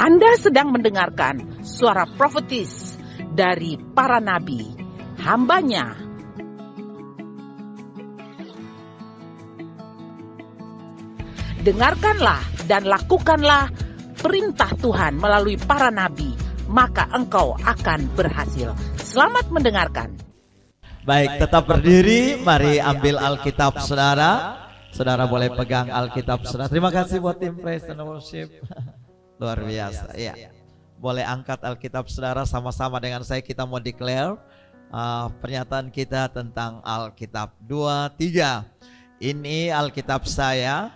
Anda sedang mendengarkan suara profetis dari para nabi, hambanya. Dengarkanlah dan lakukanlah perintah Tuhan melalui para nabi, maka engkau akan berhasil. Selamat mendengarkan. Baik, tetap berdiri. Mari ambil Alkitab saudara. Saudara boleh pegang Alkitab saudara. Terima kasih buat tim Praise and Worship. Luar biasa ya. Boleh angkat Alkitab saudara, sama-sama dengan saya kita mau declare pernyataan kita tentang Alkitab. 2, 3. Ini Alkitab saya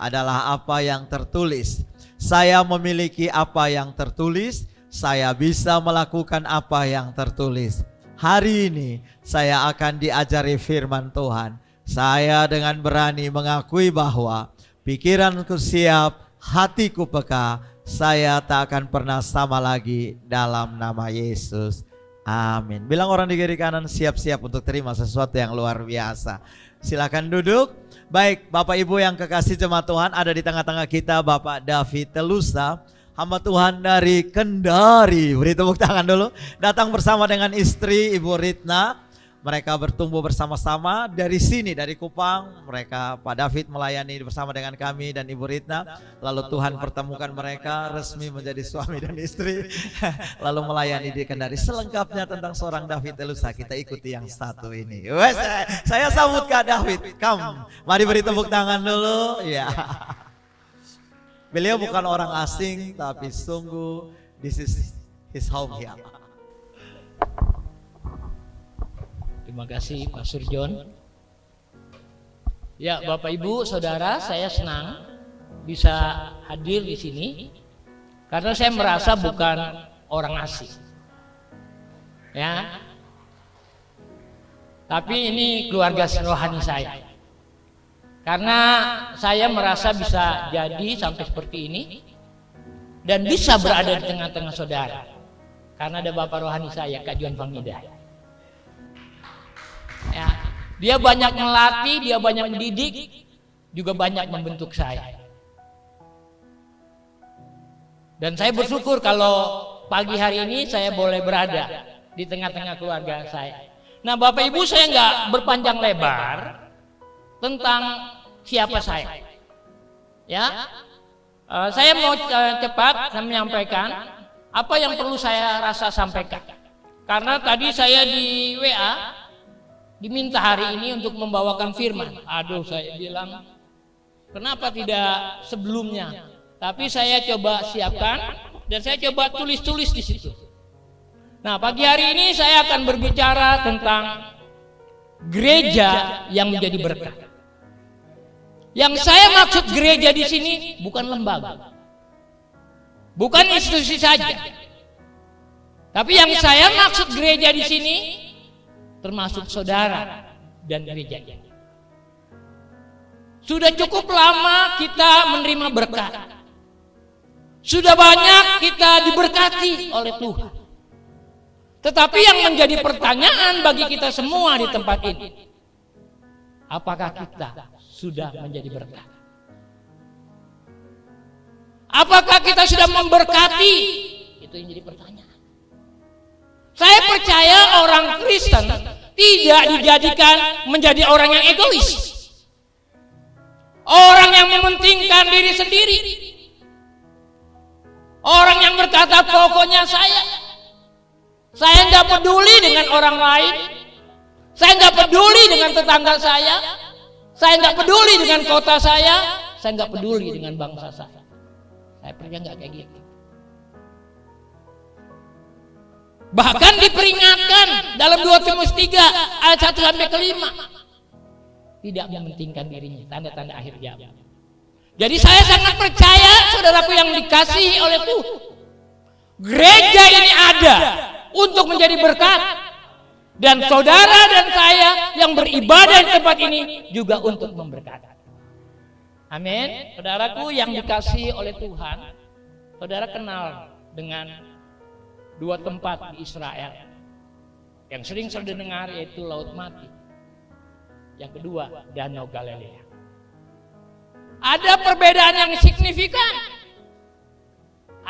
adalah apa yang tertulis. Saya memiliki apa yang tertulis. Saya bisa melakukan apa yang tertulis. Hari ini saya akan diajari firman Tuhan. Saya dengan berani mengakui bahwa pikiranku siap, hatiku peka. Saya tak akan pernah sama lagi dalam nama Yesus. Amin. Bilang orang di kiri kanan, siap-siap untuk terima sesuatu yang luar biasa. Silakan duduk. Baik, Bapak Ibu yang kekasih jemaat Tuhan, ada di tengah-tengah kita Bapak David Telusa, hamba Tuhan dari Kendari. Beri tepuk tangan dulu. Datang bersama dengan istri Ibu Ritna. Mereka bertumbuh bersama-sama dari sini, dari Kupang. Mereka, Pak David melayani bersama dengan kami dan Ibu Ritna. Lalu Tuhan pertemukan mereka resmi menjadi suami dan istri. Lalu melayani di Kendari. Selengkapnya tentang seorang David Telusa, kita ikuti yang satu ini. Wes, saya sambut Kak David. Come, mari beri tepuk tangan dulu. Ya. Beliau bukan orang asing, tapi sungguh this is his home here. Terima kasih Pak Surjon. Ya, Bapak Ibu, Saudara, saya senang bisa hadir di sini karena saya merasa bukan orang asing. Ya. Tapi ini keluarga rohani saya. Karena saya merasa bisa jadi sampai seperti ini dan bisa berada di tengah-tengah saudara. Karena ada Bapak rohani saya, Kak Juan Pangida. Ya, dia banyak melatih, dia banyak mendidik, juga banyak membentuk saya. Dan saya bersyukur kalau pagi hari ini saya boleh berada di tengah-tengah keluarga saya. Nah, Bapak Ibu, saya nggak berpanjang lebar tentang siapa saya. Ya, saya mau cepat menyampaikan apa yang perlu saya rasa sampaikan. Karena tadi saya di WA diminta hari ini untuk membawakan firman. Aduh, saya bilang kenapa tidak sebelumnya? Tapi saya coba siapkan dan saya coba tulis-tulis di situ. Nah, pagi hari ini saya akan berbicara tentang gereja yang menjadi berkat. Yang saya maksud gereja di sini bukan lembaga, bukan institusi saja. Tapi yang saya maksud gereja di sini termasuk saudara dan gereja. Sudah cukup lama kita menerima berkat. Sudah banyak kita diberkati oleh Tuhan. Tetapi yang menjadi pertanyaan bagi kita semua di tempat ini, apakah kita sudah menjadi berkat? Apakah kita sudah memberkati? Itu yang jadi pertanyaan. Saya percaya orang Kristen tidak dijadikan menjadi orang yang egois, orang yang mementingkan diri sendiri, orang yang berkata pokoknya saya nggak peduli dengan orang lain, saya nggak peduli dengan tetangga saya nggak peduli dengan kota saya nggak peduli dengan bangsa saya. Saya percaya nggak kayak gitu. Bahkan diperingatkan dalam 2 Timotius 3 ayat 1 sampai 5. Tidak mementingkan dirinya, tanda-tanda akhir zaman. Jadi saya sangat percaya saudaraku yang dikasihi oleh Tuhan. Gereja ini ada untuk menjadi berkat. Dan saudara dan saya yang beribadah di tempat ini juga untuk memberkati. Amin. Saudaraku yang dikasihi oleh Tuhan, saudara kenal dengan 2 tempat di Israel yang sering saudara dengar, yaitu Laut Mati. Yang kedua, Danau Galilea. Ada perbedaan yang signifikan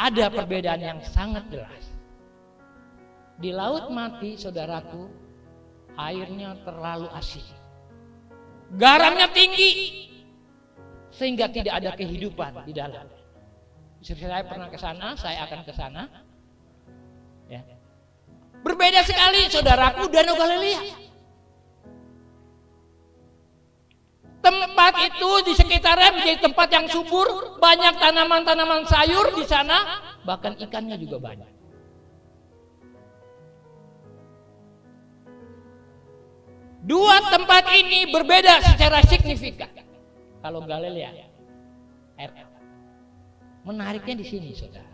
ada perbedaan yang sangat jelas. Di Laut Mati, saudaraku, airnya terlalu asin, garamnya tinggi, sehingga tidak ada kehidupan di dalam. Saya pernah ke sana, saya akan ke sana. Ya. Berbeda sekali, saudaraku, Danau Galilea. Tempat itu di sekitarnya menjadi tempat yang subur, banyak tanaman-tanaman sayur di sana, bahkan ikannya juga banyak. Dua tempat ini berbeda secara signifikan. Kalau Galilea, menariknya di sini, saudara.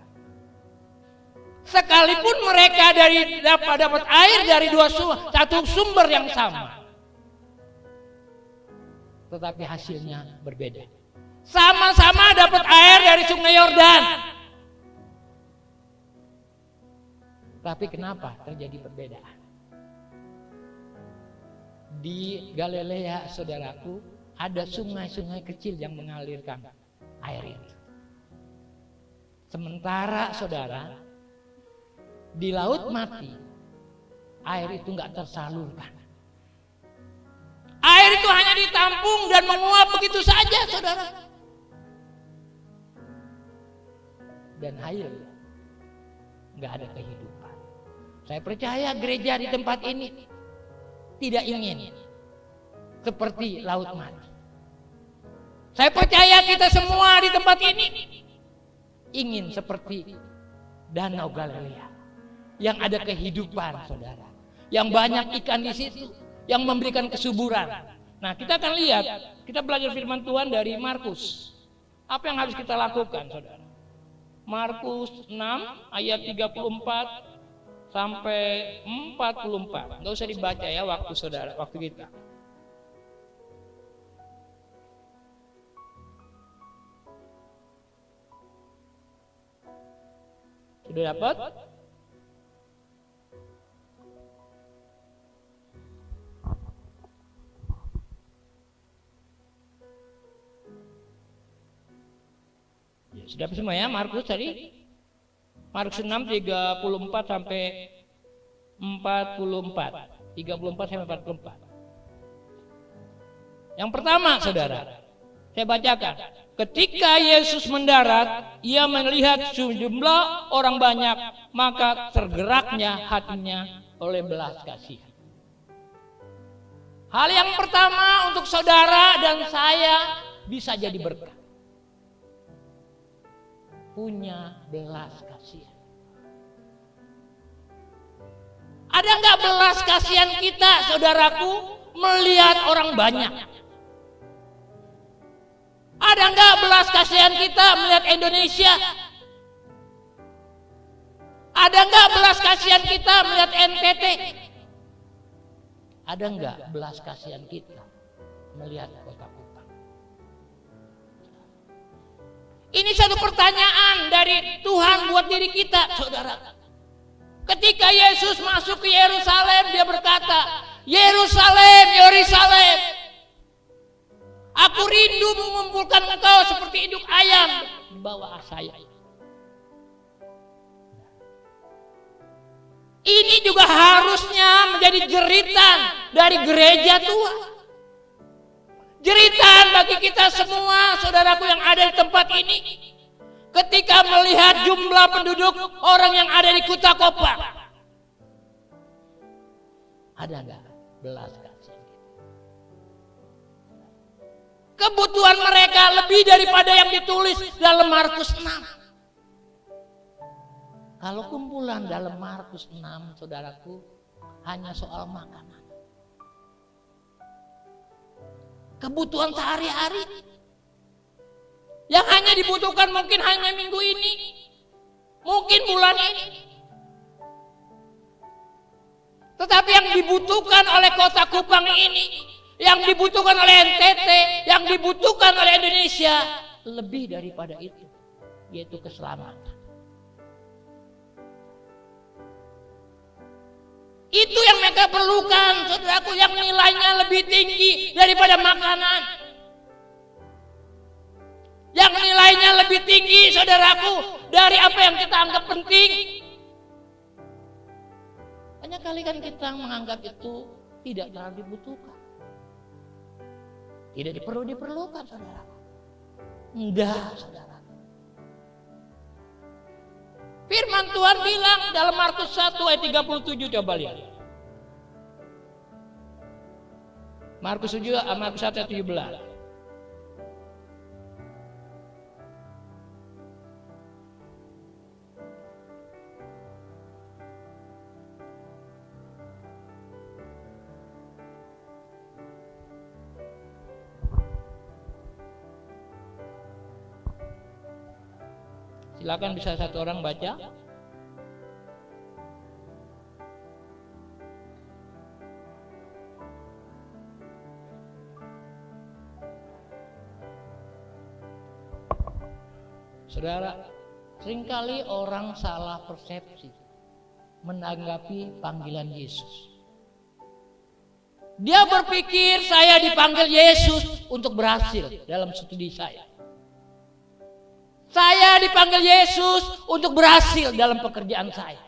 Sekalipun mereka dapat air dari satu sumber yang sama, tetapi hasilnya berbeda. Sama-sama dapat air dari Sungai Yordan, tapi kenapa terjadi perbedaan? Di Galilea, saudaraku, ada sungai-sungai kecil yang mengalirkan air itu. Sementara, saudara, di Laut Mati, air itu nggak tersalurkan. Air itu hanya ditampung dan menguap begitu saja, saudara. Dan air nggak ada kehidupan. Saya percaya gereja di tempat ini tidak ingin seperti Laut Mati. Saya percaya kita semua di tempat ini ingin seperti Danau Galilea, yang ada kehidupan, saudara, yang banyak ikan di situ, yang memberikan kesuburan. Nah, kita akan lihat, kita belajar firman Tuhan dari Markus. Apa yang harus kita lakukan, saudara? Markus 6 ayat 34 sampai 44. Nggak usah dibaca ya waktu saudara, waktu kita. Sudah dapat? Ya, sudah semua ya Markus tadi? Markus 6 34 sampai 44. 34 sampai 44. Yang pertama, saudara, saya bacakan. Ketika Yesus mendarat, ia melihat sejumlah orang banyak, maka tergeraknya hatinya oleh belas kasihan. Hal yang pertama untuk saudara dan saya bisa jadi berkat. Punya belas kasihan. Ada nggak belas kasihan kita, saudaraku, melihat orang banyak? Ada nggak belas kasihan kita melihat Indonesia? Ada nggak belas kasihan kita melihat NTT? Ada nggak belas kasihan kita melihat Kota Kupang? Ini satu pertanyaan dari Tuhan buat diri kita, saudara. Ketika Yesus masuk ke Yerusalem, dia berkata, Yerusalem, Yerusalem, aku rindu mengumpulkan engkau seperti induk ayam di bawah saya. Ini juga harusnya menjadi jeritan dari gereja Tuhan. Jeritan bagi kita semua, saudaraku yang ada di tempat ini. Ketika melihat jumlah penduduk orang yang ada di Kota Kupang, ada nggak belas kasihan? Kebutuhan mereka lebih daripada yang ditulis dalam Markus 6. Kalau kumpulan dalam Markus 6, saudaraku, hanya soal makanan. Kebutuhan sehari-hari yang hanya dibutuhkan mungkin hanya minggu ini, mungkin bulan ini. Tetapi yang dibutuhkan oleh Kota Kupang ini, yang dibutuhkan oleh NTT, yang dibutuhkan oleh Indonesia, lebih daripada itu, yaitu keselamatan. Itu yang mereka perlukan, saudaraku, yang nilainya lebih tinggi daripada makanan. Yang nilai nilainya lebih tinggi, saudaraku, dari apa yang kita anggap penting. Banyak kali kan kita menganggap itu tidak terlalu dibutuhkan, tidak diperlukan, saudara. Enggak, saudara. Firman Tuhan bilang dalam Markus 1 ayat 37, coba lihat. Markus 1 ayat 17. Silakan bisa satu orang baca. Saudara, seringkali orang salah persepsi menanggapi panggilan Yesus. Dia berpikir saya dipanggil Yesus untuk berhasil dalam studi saya. Saya dipanggil Yesus untuk berhasil dalam pekerjaan saya.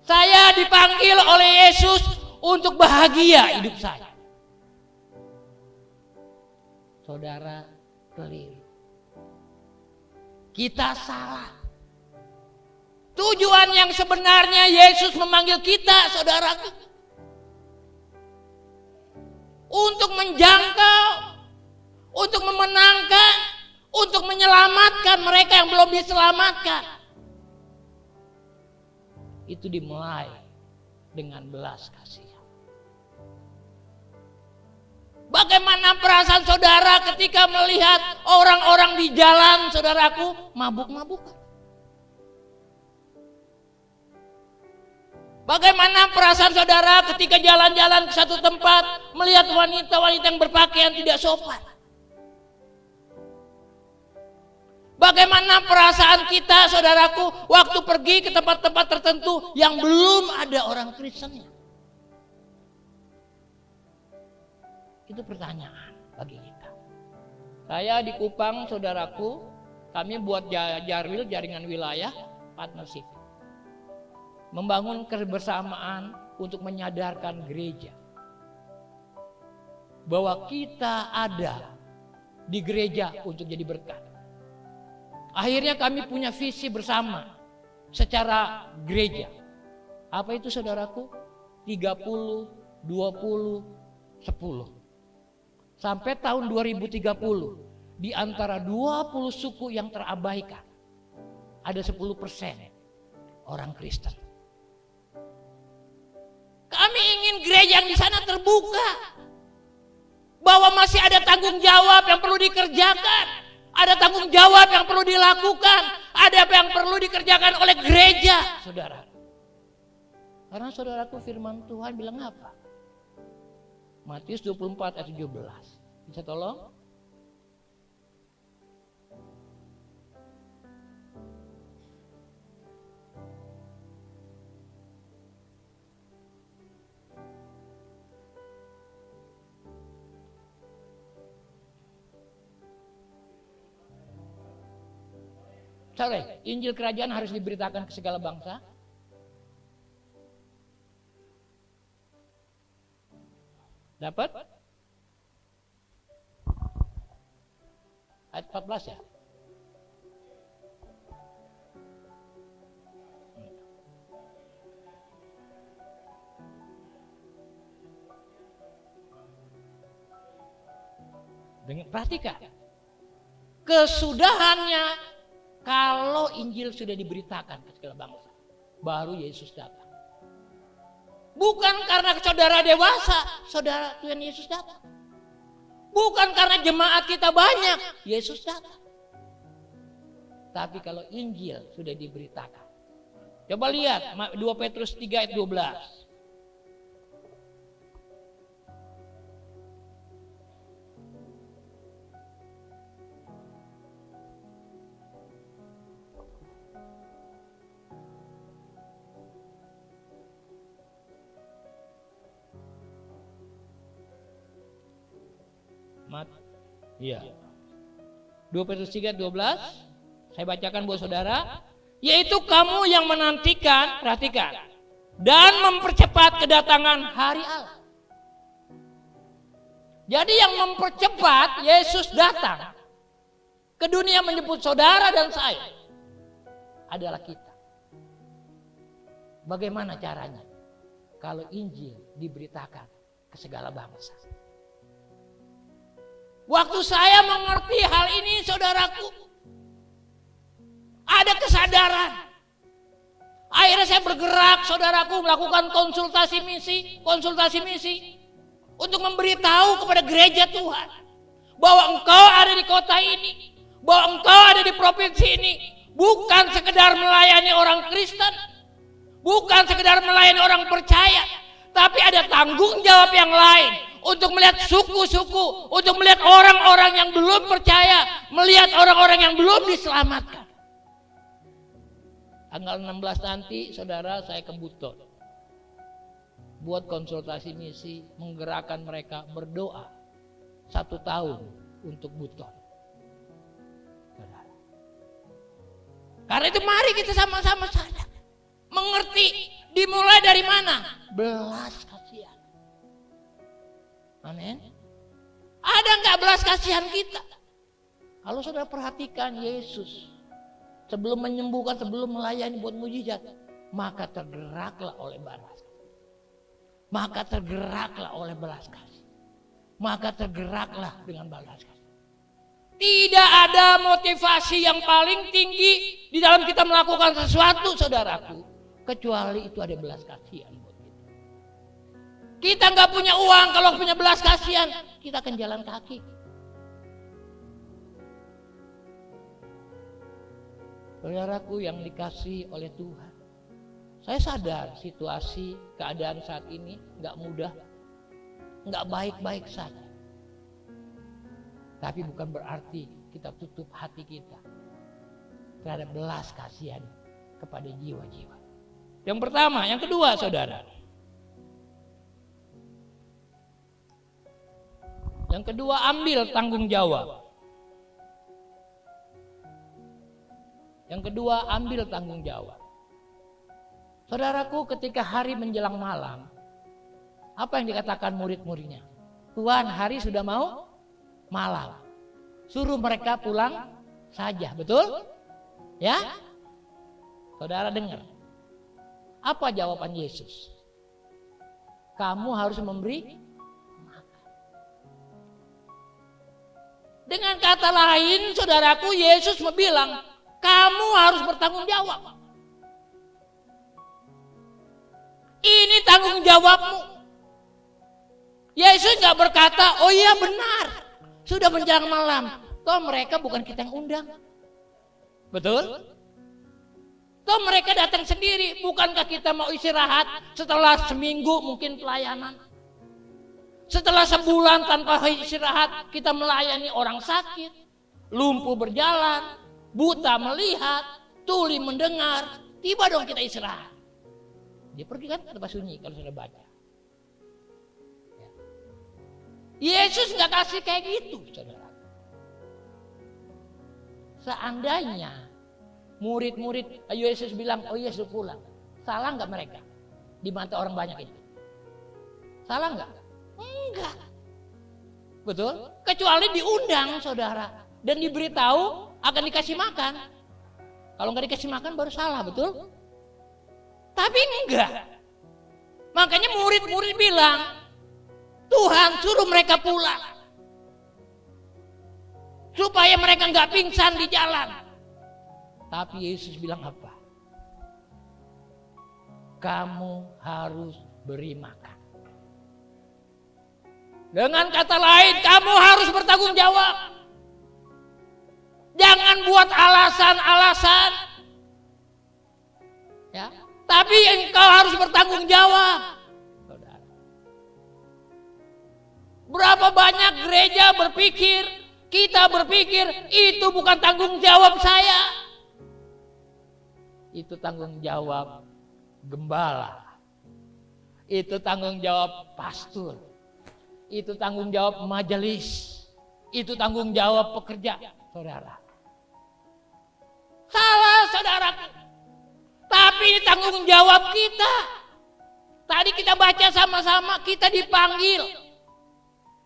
Saya dipanggil oleh Yesus untuk bahagia hidup saya. Saudara, keliru. Kita salah. Tujuan yang sebenarnya Yesus memanggil kita, saudaraku, untuk menjangkau, untuk memenangkan, untuk menyelamatkan mereka yang belum diselamatkan. Itu dimulai dengan belas kasihan. Bagaimana perasaan saudara ketika melihat orang-orang di jalan, saudaraku, mabuk-mabukan? Bagaimana perasaan saudara ketika jalan-jalan ke satu tempat melihat wanita-wanita yang berpakaian tidak sopan? Bagaimana perasaan kita, saudaraku, waktu pergi ke tempat-tempat tertentu yang belum ada orang Kristennya? Itu pertanyaan bagi kita. Saya di Kupang, saudaraku, kami buat Jarwil, jaringan wilayah partnership, membangun kebersamaan untuk menyadarkan gereja bahwa kita ada di gereja untuk jadi berkat. Akhirnya kami punya visi bersama secara gereja. Apa itu, saudaraku? 30, 20, 10. Sampai tahun 2030, di antara 20 suku yang terabaikan, ada 10% orang Kristen. Kami ingin gereja yang di sana terbuka, bahwa masih ada tanggung jawab yang perlu dikerjakan. Ada tanggung jawab yang perlu dilakukan. Ada apa yang perlu dikerjakan oleh gereja, saudara. Karena saudaraku, firman Tuhan bilang apa? Matius 24 ayat 17. Bisa tolong? Sorry, Injil kerajaan harus diberitakan ke segala bangsa. Dapat? Ayat 14 ya? Perhatikan. Kesudahannya, kalau Injil sudah diberitakan ke segala bangsa, baru Yesus datang. Bukan karena saudara dewasa, saudara Tuhan Yesus datang. Bukan karena jemaat kita banyak, Yesus datang. Tapi kalau Injil sudah diberitakan. Coba lihat 2 Petrus 3 ayat 12. Iya. 2 2 Petrus 3:12. Saya bacakan buat saudara. Yaitu kamu yang menantikan, perhatikan, dan mempercepat kedatangan hari Allah. Jadi yang mempercepat Yesus datang ke dunia menjemput saudara dan saya adalah kita. Bagaimana caranya? Kalau Injil diberitakan ke segala bangsa. Waktu saya mengerti hal ini, saudaraku, ada kesadaran. Akhirnya saya bergerak, saudaraku, melakukan konsultasi misi untuk memberitahu kepada gereja Tuhan bahwa engkau ada di kota ini, bahwa engkau ada di provinsi ini, bukan sekedar melayani orang Kristen, bukan sekedar melayani orang percaya, tapi ada tanggung jawab yang lain untuk melihat suku-suku, untuk melihat orang-orang yang belum percaya, melihat orang-orang yang belum diselamatkan. Tanggal 16 nanti, saudara, saya ke Buton. Buat konsultasi misi, menggerakkan mereka berdoa 1 tahun untuk Buton. Saudara. Karena itu mari kita sama-sama sadar. Mengerti dimulai dari mana? Belas kasihan. Amin. Ada nggak belas kasihan kita? Kalau saudara perhatikan Yesus sebelum menyembuhkan, sebelum melayani buat mujizat, maka tergeraklah oleh belas. Maka tergeraklah oleh belas kasih. Maka tergeraklah dengan belas kasih. Tidak ada motivasi yang paling tinggi di dalam kita melakukan sesuatu, saudaraku, kecuali itu ada belas kasihan buat kita. Kita nggak punya uang, kalau punya belas kasihan, kita akan jalan kaki. Saudaraku yang dikasihi oleh Tuhan, saya sadar situasi keadaan saat ini nggak mudah, nggak baik-baik saja. Tapi bukan berarti kita tutup hati kita terhadap belas kasihan kepada jiwa-jiwa. Yang pertama, yang kedua, saudara. Yang kedua, ambil tanggung jawab. Yang kedua, ambil tanggung jawab. Saudaraku, ketika hari menjelang malam, apa yang dikatakan murid-muridnya? Tuhan, hari sudah mau malam. Suruh mereka pulang saja, betul? Ya? Saudara dengar. Apa jawaban Yesus? Kamu harus memberi makan. Dengan kata lain, saudaraku, Yesus bilang, kamu harus bertanggung jawab. Ini tanggung jawabmu. Yesus nggak berkata, oh iya benar, sudah menjelang malam. Toh mereka bukan kita yang undang. Betul? Toh mereka datang sendiri. Bukankah kita mau istirahat setelah seminggu mungkin pelayanan? Setelah sebulan tanpa istirahat kita melayani orang sakit, lumpuh berjalan, buta melihat, tuli mendengar. Tiba dong kita istirahat. Dia pergi kan ke tempat sunyi kalau sudah baca. Yesus nggak kasih kayak gitu, saudara. Seandainya murid-murid Yesus bilang, oh Yesus pulang, salah nggak mereka di mata orang banyak itu? Salah nggak? Enggak. Betul? Kecuali diundang, saudara, dan diberitahu akan dikasih makan. Kalau nggak dikasih makan baru salah, betul? Tapi enggak. Makanya murid-murid bilang, Tuhan suruh mereka pulang. Supaya mereka nggak pingsan di jalan. Tapi Yesus bilang apa? Kamu harus beri makan. Dengan kata lain, kamu harus bertanggung jawab. Jangan buat alasan-alasan. Ya, tapi engkau harus bertanggung jawab. Berapa banyak gereja berpikir, kita berpikir itu bukan tanggung jawab saya. Itu tanggung jawab gembala. Itu tanggung jawab pastor. Itu tanggung jawab majelis. Itu tanggung jawab pekerja. saudara. Salah, saudaraku. Tapi ini tanggung jawab kita. Tadi kita baca sama-sama, kita dipanggil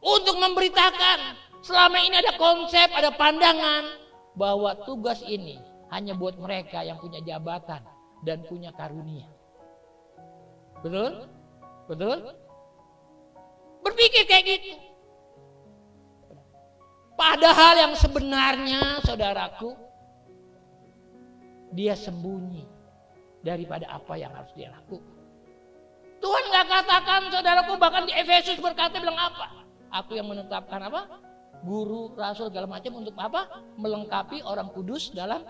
untuk memberitakan. Selama ini ada konsep, ada pandangan bahwa tugas ini hanya buat mereka yang punya jabatan dan punya karunia. Betul? Betul? Berpikir kayak gitu. Padahal yang sebenarnya, saudaraku, dia sembunyi daripada apa yang harus dia lakukan. Tuhan gak katakan, saudaraku, bahkan di Efesus berkata bilang apa? Aku yang menetapkan apa? Guru, rasul, segala macam untuk apa? Melengkapi orang kudus dalam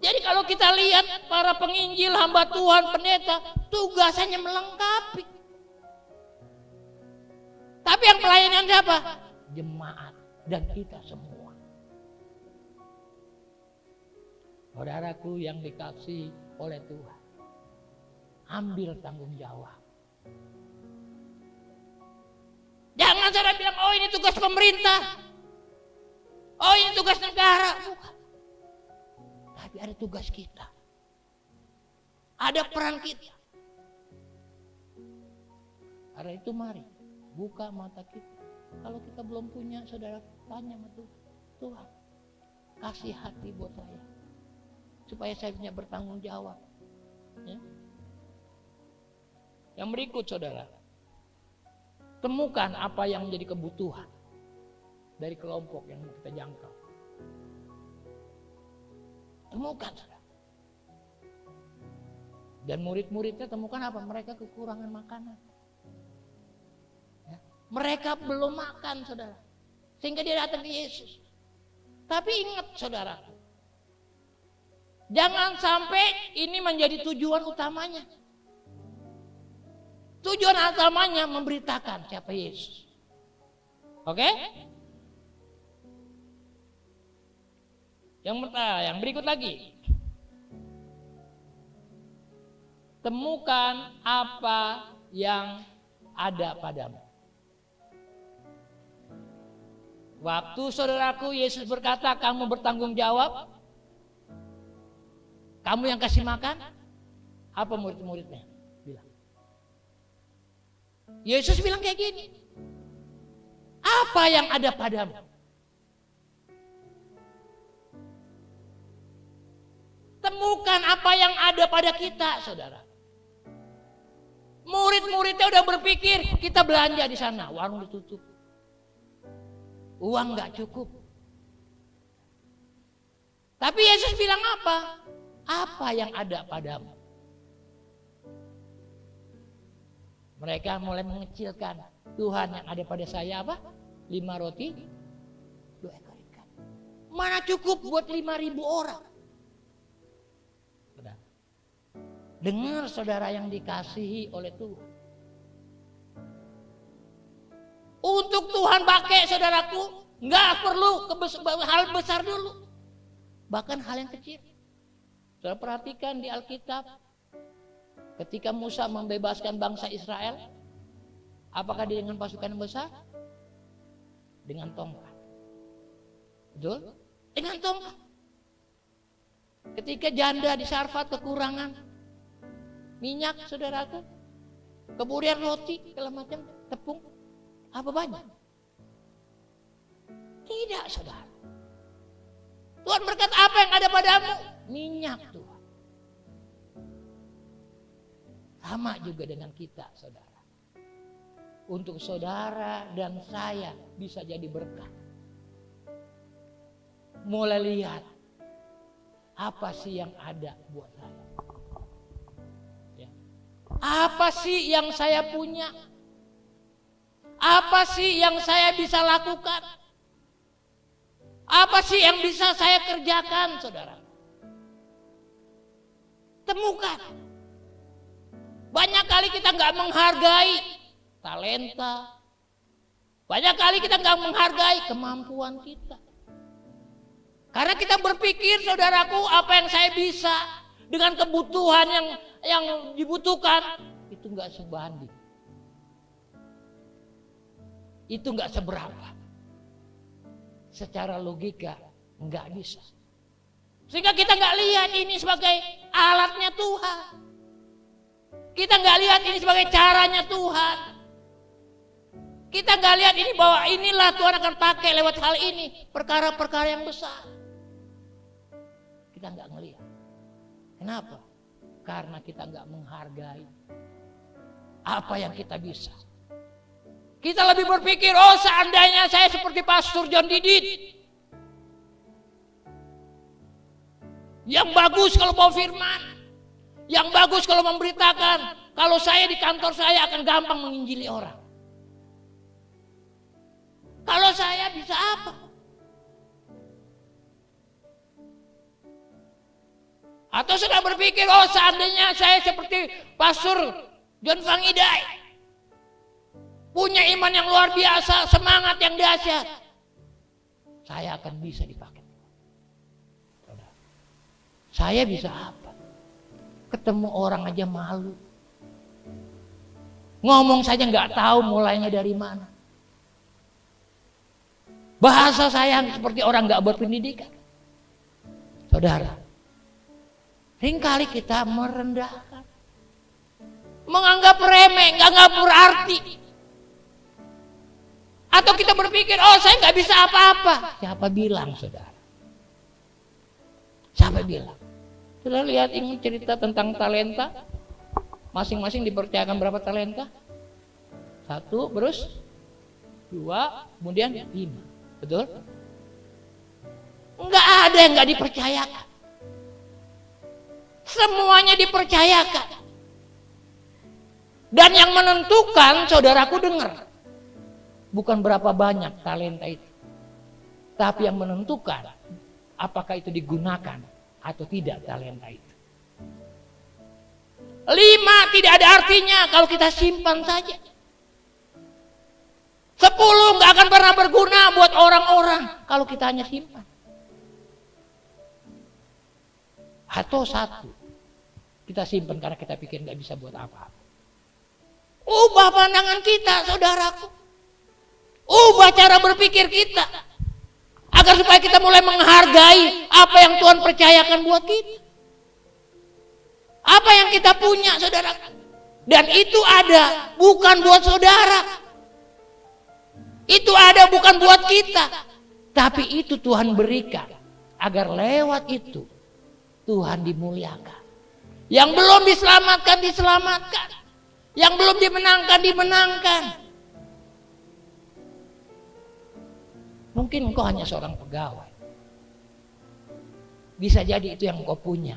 Jadi kalau kita lihat para penginjil, hamba Tuhan, pendeta, tugasannya melengkapi. Tapi yang pelayanan siapa? Jemaat dan kita semua. Saudaraku yang dikasihi oleh Tuhan, ambil tanggung jawab. Jangan saudara bilang, oh ini tugas pemerintah, oh ini tugas negara. Bukan. Tapi ada tugas kita. Ada peran kita. Karena itu mari buka mata kita. Kalau kita belum punya, saudara tanya sama Tuhan. Tuhan, kasih hati buat saya. Supaya saya punya bertanggung jawab. Ya. Yang berikut, saudara. Temukan apa yang menjadi kebutuhan dari kelompok yang kita jangkau. Temukan, saudara. Dan murid-muridnya temukan apa? Mereka kekurangan makanan. Ya. Mereka belum makan, saudara. Sehingga dia datang ke Yesus. Tapi ingat, saudara. Jangan sampai ini menjadi tujuan utamanya. Tujuan utamanya memberitakan siapa Yesus. Oke? Yang berikut lagi. Temukan apa yang ada padamu. Waktu saudaraku Yesus berkata kamu bertanggung jawab. Kamu yang kasih makan. Apa murid-muridnya bilang? Yesus bilang kayak gini. Apa yang ada padamu? Temukan apa yang ada pada kita, saudara. Murid-muridnya udah berpikir kita belanja di sana, warung ditutup, uang nggak cukup. Tapi Yesus bilang apa? Apa yang ada padamu? Mereka mulai mengecilkan. Tuhan yang ada pada saya apa? 5 roti, 2 ekor ikan. Mana cukup buat 5.000 orang? Dengar saudara yang dikasihi oleh Tuhan. Untuk Tuhan pakai saudaraku, nggak perlu hal besar dulu. Bahkan hal yang kecil. Saudara perhatikan di Alkitab, ketika Musa membebaskan bangsa Israel, apakah dia dengan pasukan yang besar? Dengan tongkat. Betul? Dengan tongkat. Ketika janda di Sarfat kekurangan minyak, saudaraku, kemudian roti, segala macam, tepung, apa banyak? Tidak, saudara. Tuhan berkata, apa yang ada padamu? Minyak, Tuhan. Sama juga dengan kita, saudara. Untuk saudara dan saya bisa jadi berkat. Mulai lihat apa sih yang ada buat saya. Apa sih yang saya punya? Apa sih yang saya bisa lakukan? Apa sih yang bisa saya kerjakan, saudara? Temukan. Banyak kali kita nggak menghargai talenta. Banyak kali kita nggak menghargai kemampuan kita. Karena kita berpikir, saudaraku, apa yang saya bisa dengan kebutuhan yang dibutuhkan itu nggak sebanding. itu nggak seberapa. Secara logika nggak bisa. Sehingga kita nggak lihat ini sebagai alatnya Tuhan. Kita nggak lihat ini sebagai caranya Tuhan. Kita nggak lihat ini bahwa inilah Tuhan akan pakai lewat hal ini. Perkara-perkara yang besar. Kita nggak ngelihat. Kenapa? Karena kita nggak menghargai apa yang kita bisa. Kita lebih berpikir, oh seandainya saya seperti Pastor John Didit. Yang bagus kalau bawa firman. Yang bagus kalau memberitakan. Kalau saya di kantor saya akan gampang menginjili orang. Kalau saya bisa apa? Atau sudah berpikir, oh seandainya saya seperti Pastor John Fangidai. Punya iman yang luar biasa, semangat yang dahsyat. Saya akan bisa dipakai. Saya bisa apa? Ketemu orang aja malu. Ngomong saja nggak tahu mulainya dari mana. Bahasa saya seperti orang nggak berpendidikan. Saudara, seringkali kita merendahkan, menganggap remeh, nggak berarti. Atau kita berpikir, oh saya nggak bisa apa-apa. Siapa bilang, saudara? Siapa bilang? Saudara lihat ini cerita tentang talenta. Masing-masing dipercayakan berapa talenta? 1, terus 2, kemudian 5. Betul? Enggak ada yang nggak dipercayakan. Semuanya dipercayakan. Dan yang menentukan, saudaraku dengar, bukan berapa banyak talenta itu. Tapi yang menentukan apakah itu digunakan atau tidak talenta itu. 5 tidak ada artinya kalau kita simpan saja. 10 nggak akan pernah berguna buat orang-orang kalau kita hanya simpan. Atau 1 kita simpan karena kita pikir nggak bisa buat apa-apa. Ubah pandangan kita, saudaraku. Ubah cara berpikir kita. Agar supaya kita mulai menghargai apa yang Tuhan percayakan buat kita. Apa yang kita punya, saudara. Dan itu ada bukan buat saudara. Itu ada bukan buat kita. Tapi itu Tuhan berikan. Agar lewat itu Tuhan dimuliakan. Yang belum diselamatkan, diselamatkan. Yang belum dimenangkan, dimenangkan. Mungkin engkau hanya seorang pegawai. Bisa jadi itu yang engkau punya.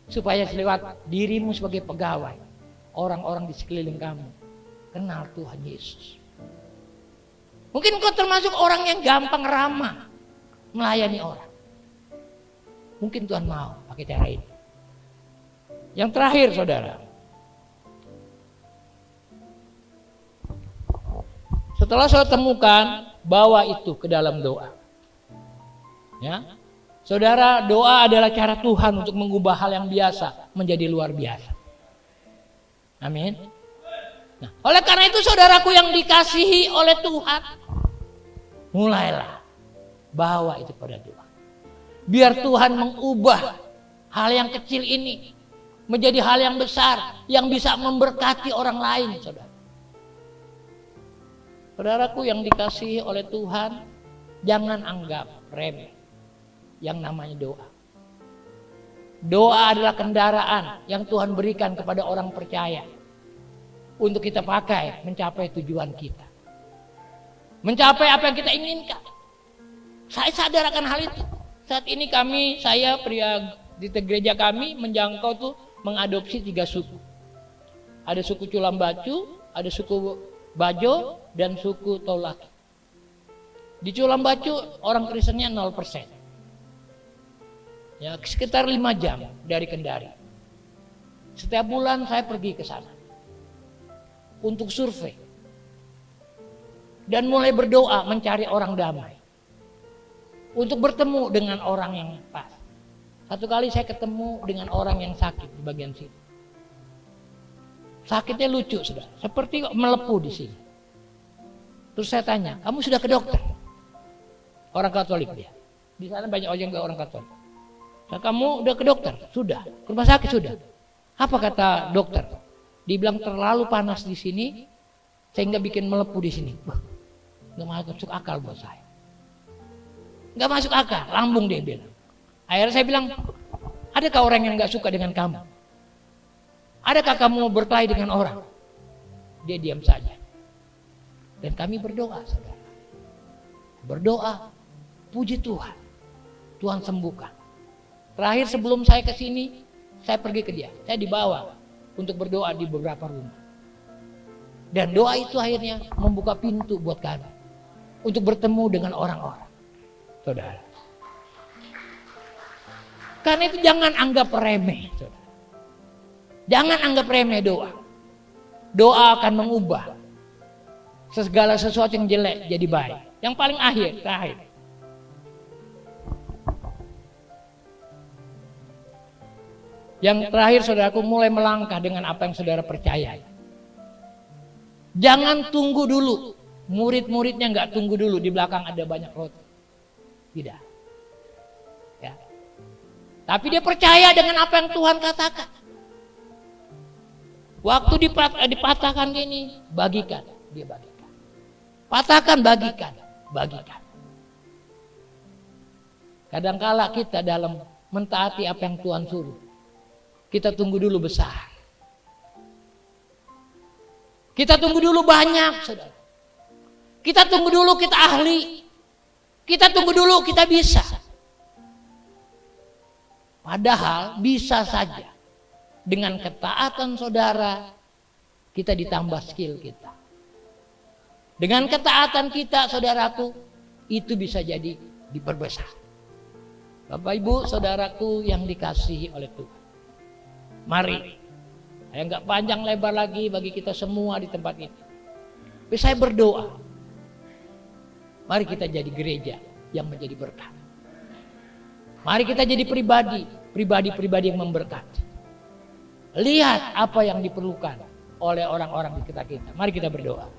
Supaya lewat dirimu sebagai pegawai, orang-orang di sekeliling kamu kenal Tuhan Yesus. Mungkin engkau termasuk orang yang gampang ramah melayani orang. Mungkin Tuhan mau pakai cara ini. Yang terakhir, saudara. Setelah saya temukan, bawa itu ke dalam doa. Ya. Saudara, doa adalah cara Tuhan untuk mengubah hal yang biasa menjadi luar biasa. Amin. Nah, oleh karena itu saudaraku yang dikasihi oleh Tuhan, mulailah bawa itu pada doa. Biar Tuhan mengubah hal yang kecil ini menjadi hal yang besar yang bisa memberkati orang lain, saudara. Saudaraku yang dikasihi oleh Tuhan, jangan anggap remeh yang namanya doa. Doa adalah kendaraan yang Tuhan berikan kepada orang percaya untuk kita pakai mencapai tujuan kita. Mencapai apa yang kita inginkan. Saya sadar akan hal itu. Saat ini saya pria di gereja kami menjangkau tuh mengadopsi 3 suku. Ada suku Culambacu, ada suku Bajo, dan suku Tolaki. Di Culambacu orang Kristennya 0%. Ya, sekitar 5 jam dari Kendari. Setiap bulan saya pergi ke sana untuk survei dan mulai berdoa mencari orang damai, untuk bertemu dengan orang yang pas. Satu kali saya ketemu dengan orang yang sakit di bagian sini. Sakitnya lucu, sudah seperti melepuh di sini. Terus saya tanya, kamu sudah ke dokter? Orang Katolik dia. Di sana banyak orang Katolik. Kamu udah ke dokter? Sudah. Ke rumah sakit? Sudah. Apa kata dokter? Dibilang terlalu panas di sini sehingga bikin melepuh di sini. Wah, nggak masuk akal buat saya. Nggak masuk akal, lambung dia bilang. Akhirnya saya bilang, adakah orang yang nggak suka dengan kamu? Adakah kamu berkelahi dengan orang? Dia diam saja. Dan kami berdoa, saudara. Berdoa, puji Tuhan. Tuhan sembuhkan. Terakhir sebelum saya ke sini, saya pergi ke dia. Saya dibawa untuk berdoa di beberapa rumah. Dan doa itu akhirnya membuka pintu buat kami untuk bertemu dengan orang-orang. Saudara. Karena itu jangan anggap remeh, saudara. Jangan anggap remeh doa. Doa akan mengubah segala sesuatu yang jelek jadi baik. Yang paling terakhir. Yang terakhir, saudaraku, mulai melangkah dengan apa yang saudara percaya. Jangan tunggu dulu. Murid-muridnya nggak tunggu dulu di belakang ada banyak roti. Tidak. Ya. Tapi dia percaya dengan apa yang Tuhan katakan. Waktu dipatahkan gini, bagikan, dia bagikan. Patahkan, bagikan. Kadangkala kita dalam mentaati apa yang Tuhan suruh, kita tunggu dulu besar. Kita tunggu dulu banyak, saudara. Kita tunggu dulu kita ahli. Kita tunggu dulu kita bisa. Padahal bisa saja dengan ketaatan saudara kita ditambah skill kita. Dengan ketaatan kita, saudaraku, itu bisa jadi diperbesar. Bapak Ibu, saudaraku yang dikasihi oleh Tuhan. Mari, saya nggak panjang lebar lagi bagi kita semua di tempat ini. Tapi saya berdoa, mari kita jadi gereja yang menjadi berkat. Mari kita jadi pribadi yang memberkati. Lihat apa yang diperlukan oleh orang-orang di kita. Mari kita berdoa.